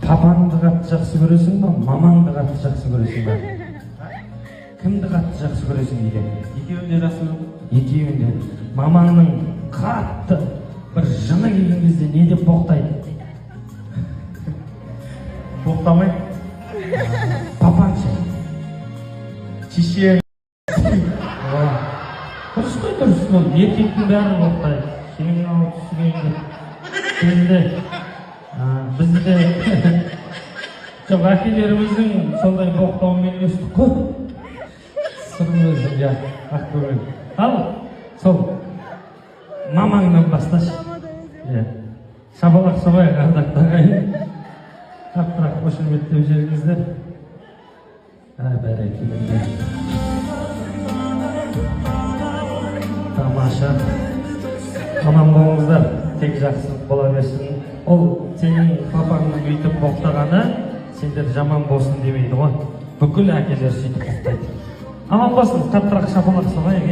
Папаңды қатты жақсы көресің ба, мамаңды қатты жақсы көресің ба? Кімді қатты жақсы көресің дейді? Екеуін де жақсы көрем. Екеуін де. Мамаңның қатты бір жыны келген кезде не деп боқтайды? Боқтамай. Папаң ше. Шешең. Дұрыс қой, дұрыс. Еркектің бәрі боқтайды. Сенің алып түсіргенде. Бізде жоқ, әкелеріміздің сондай боқтауымен өстік қой. Сырым өзің жа, ақтөбе. Ал, сол мамаңнан басташы. Шабалақ шабайық ардақты ағайын. Қаттырақ қошеметтеп жеріңіздер. Бәрекелді. Тамаша. Аман болыңыздар, тек жақсылық бола берсін. Ол сенің папаңның өйтіп боқтағаны сендер жаман болсын демейді ғой. Бүкіл әкелер сөйтіп боқтайды. Аман болсын, қаттырақ шапалақ салайық,